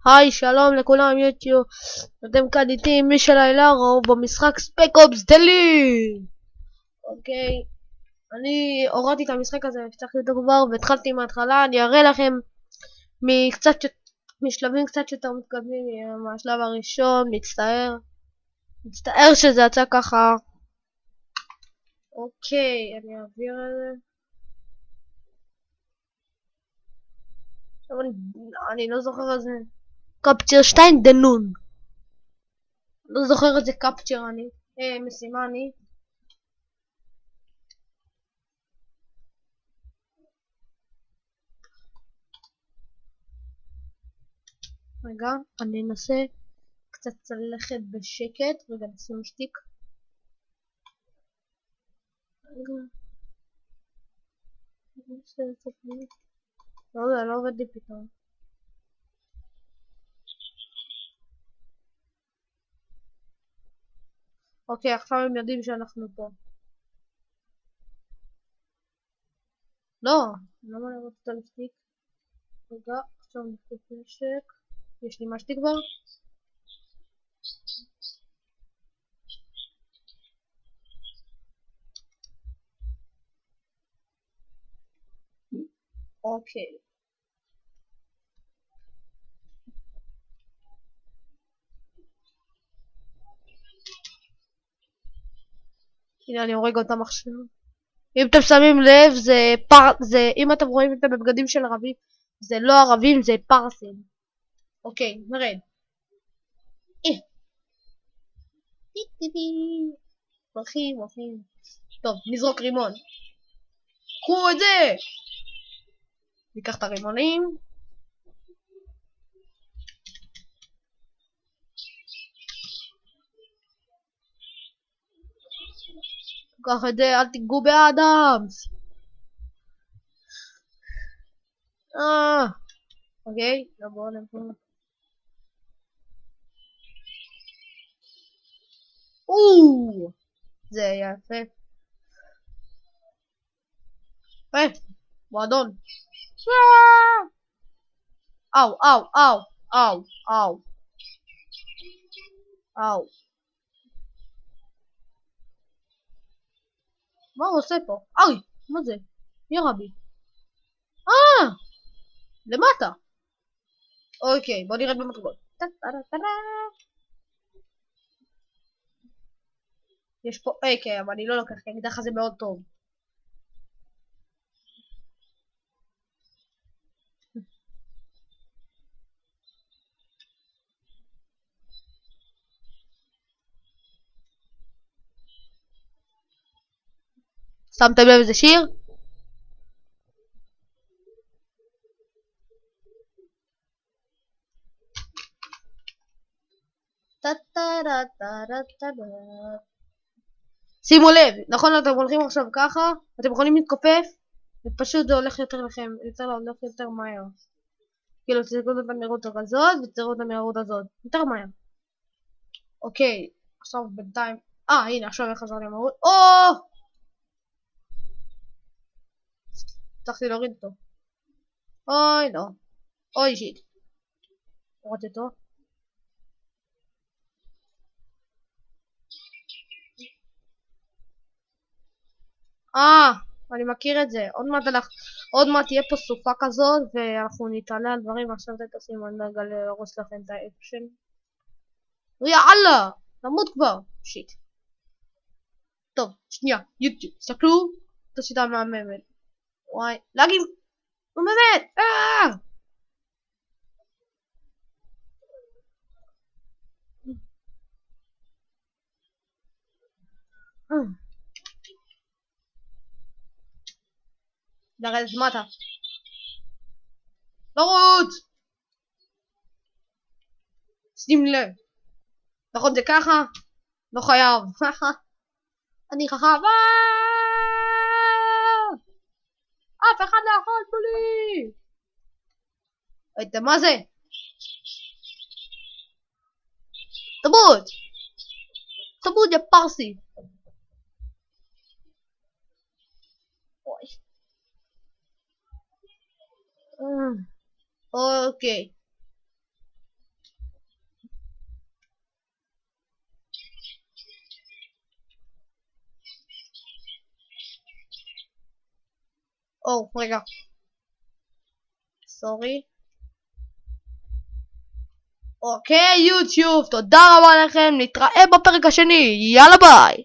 היי, שלום לכולם יוטיוב, אתם כאן איתי מישל איילרו במשחק ספק אופס דלי. אוקיי, אני הורדתי את המשחק הזה, הפצחתי אותו כבר והתחלתי מההתחלה. אני אראה לכם משלבים קצת יותר מתקדמים מהשלב הראשון. מצטער שזה יצא ככה. אוקיי, אני אעביר את זה. אני לא זוכר את זה. קפצ'ר 2 דנון, לא זוכר את זה. קפצ'ר אני משימה אני. רגע, אני אנסה קצת ללכת בשקט. רגע, נשים שטיק. לא, זה לא עובד לי פתאום. אוקיי, עכשיו הם יודעים שאנחנו פה. לא, למה אני רוצה לשטיק? רגע, עכשיו נשטיק נשק. יש לי משתיק כבר? אוקיי. הנה אני הורג אותם עכשיו. אם אתם שמים לב, אם אתם רואים את הבגדים של ערבים, זה לא ערבים, זה פרסים. אוקיי, נרד. הולכים. טוב, נזרוק רימון. קחו את זה! ניקח את הרימונים. קח את זה, אל תיגעו באדמס. אוקיי, נבוא לפה. זה יפה. מועדון. אאו. מה הוא עושה פה? אוי, מה זה? מי רבי? למטה. אוקיי, בוא נרד במדרגות. יש פה אוקיי, אבל אני לא לוקח, כי האקדח הזה מאוד טוב. שמתם לב איזה שיר? שימו לב, נכון, אתם הולכים עכשיו ככה, אתם יכולים להתכופף, ופשוט זה הולך יותר לכם, הולך יותר מהר. כאילו, תראו את המהירות הזאת, ותראו את המהירות הזאת, יותר מהר. אוקיי, עכשיו בינתיים, הנה, עכשיו איך חזר לי המהירות. צריכתי להוריד אותו. אוי, לא. אוי, שיט. הורדתי אותו. אני מכיר את זה. עוד מעט תהיה פה סופה כזאת, ואנחנו נתעלה על דברים. עכשיו תשים על נגע להרוס לכם את האקשן. יאללה! נמות כבר. שיט. טוב, שנייה. יוטיוב. תסתכלו. את השיטה המהממת. וואי. לגים. נו באמת. לרדת מטה. לרוץ! שים לב. נכון זה ככה? לא חייב. אני חכם. אף אחד לא יכול בלי. ראיתם מה זה? תמות יא פרסי. אוקיי. או, רגע. סורי. אוקיי, יוטיוב, תודה רבה לכם, נתראה בפרק השני, יאללה ביי!